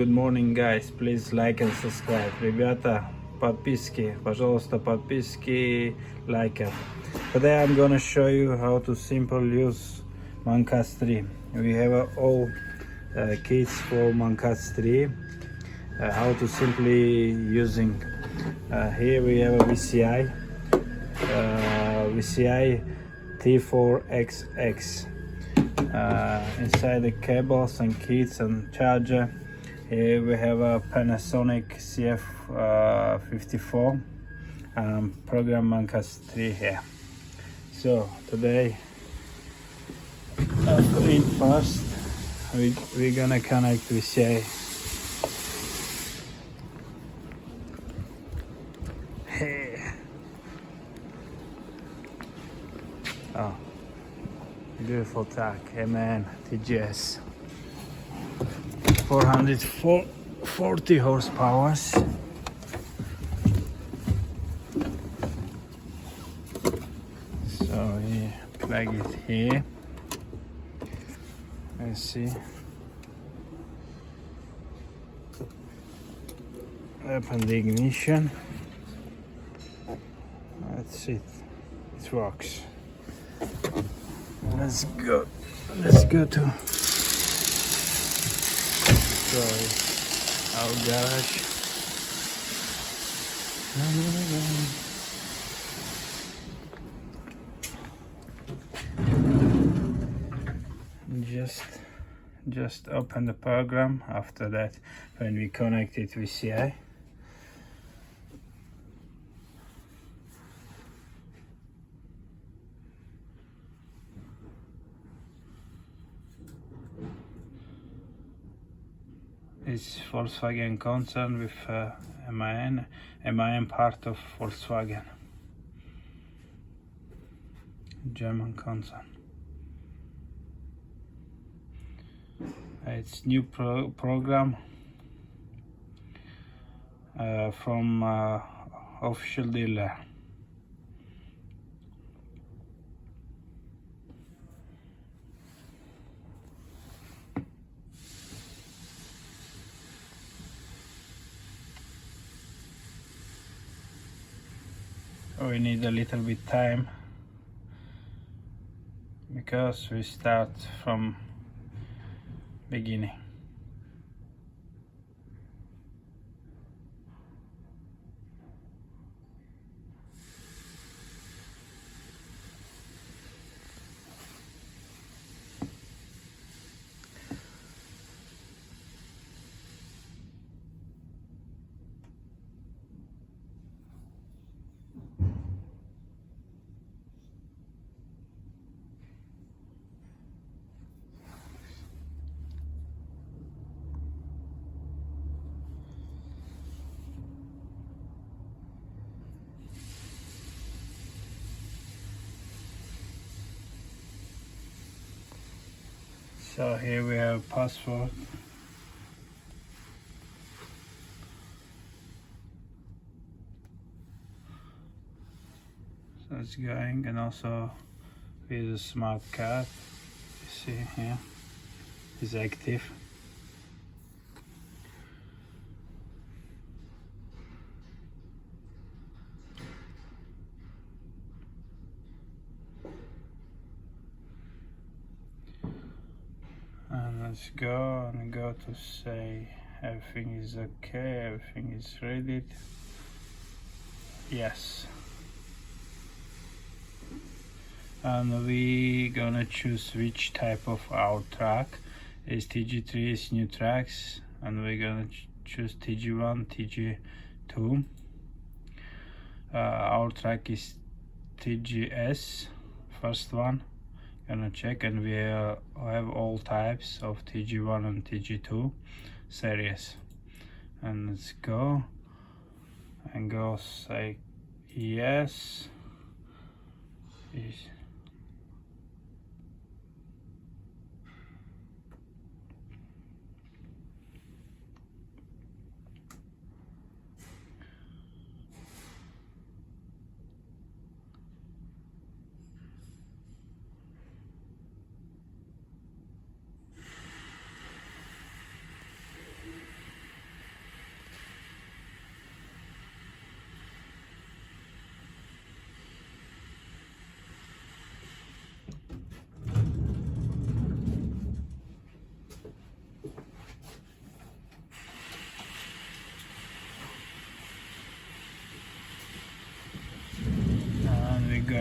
Good morning, guys. Please like and subscribe. Ребята, подписки, пожалуйста, подписки, like it. Today I'm gonna show you how to simple use Mancast 3. We have all kits for Mancast 3. How to simply using. Here we have a VCI T4XX. Inside the cables and kits and charger. Here we have a Panasonic CF54 program Mancast 3 here. So today, first we're gonna connect VCI. Hey. Oh, beautiful track, MAN TGS. 440 horsepower. So we plug it here. Let's see. Open the ignition. That's it. It works. Let's go to our garage. Just open the program. After that, when we connect it with VCI, it's Volkswagen concern with MAN part of Volkswagen, German concern. It's new program from official dealer. We need a little bit time because we start from beginning. So here we have password. So it's going, and also with a smart card. You see here is active. And let's go to say everything is okay, everything is ready. Yes. And we gonna choose which type of our track. Is TG3 is new tracks, and we're gonna choose TG1, TG2. Our track is TGS, first one. Gonna check, and we have all types of TG1 and TG2 series. And let's go say yes.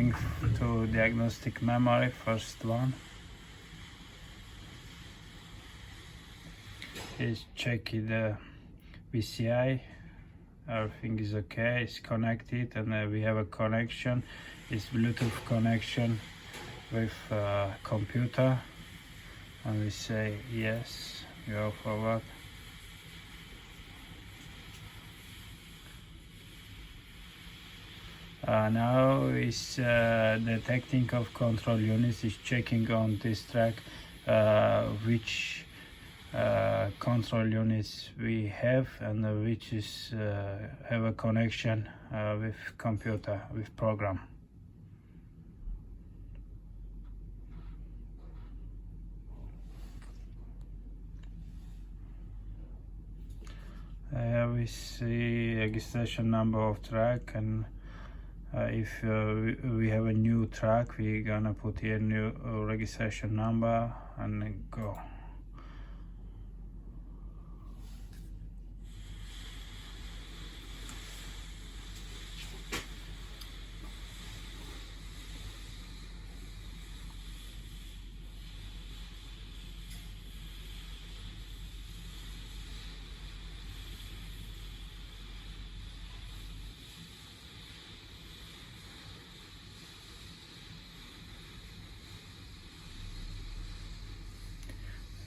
going to diagnostic memory, first one. Is checking the VCI, everything is okay, it's connected, and we have a connection, it's Bluetooth connection with computer, and we say yes, go forward. Now is detecting of control units, is checking on this track which control units we have and which is have a connection with computer, with program. We see registration number of track, and if we have a new track, we're gonna put here new registration number and then go.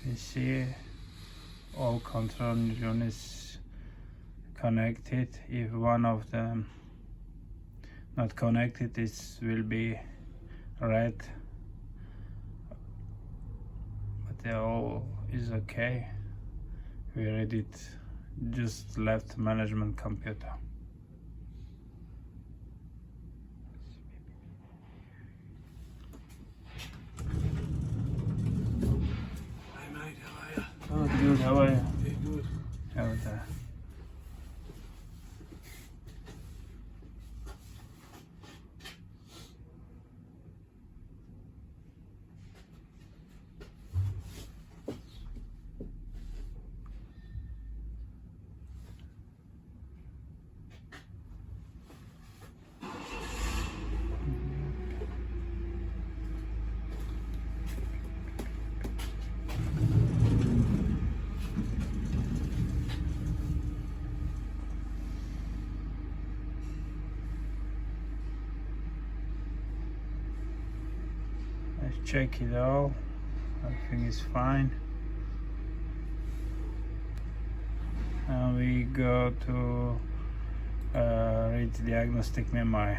You see all control units connected. If one of them not connected, it will be red, but they all is okay. We read it, just left management computer. Oh, good. How are you? Hey, good. How was that? Let's check it all. Everything is fine. And we go to read diagnostic memory.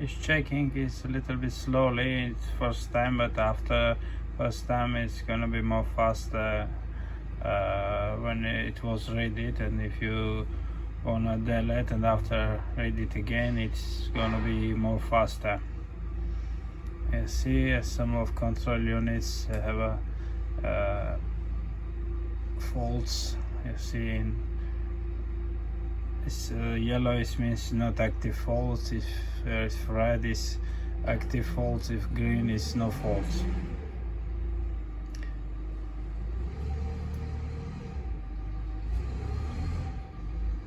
It's checking is a little bit slowly. It's first time, but after first time it's gonna be more faster when it was read, and if you wanna delete and after read it again, it's gonna be more faster. You see some of control units have a faults. You see in this yellow is means not active faults, if red is active faults, if green is no faults.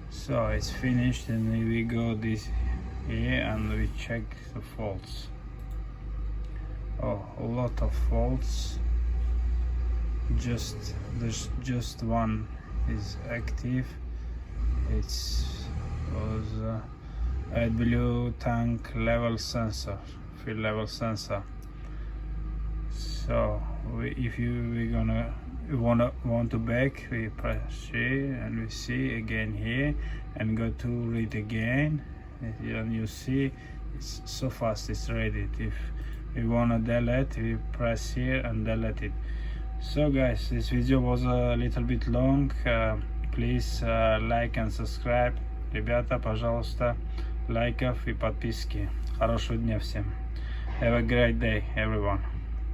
So it's finished, and we go this here and we check the faults. Oh, a lot of faults. There's just one is active. It was AdBlue tank level sensor, field level sensor. So if we want to back, we press here and we see again here and go to read again, and you see it's so fast, it's ready. If we want to delete, we press here and delete it. So guys, this video was a little bit long. Please like and subscribe. Ребята, пожалуйста, лайков и подписки. Хорошего дня всем. Have a great day, everyone.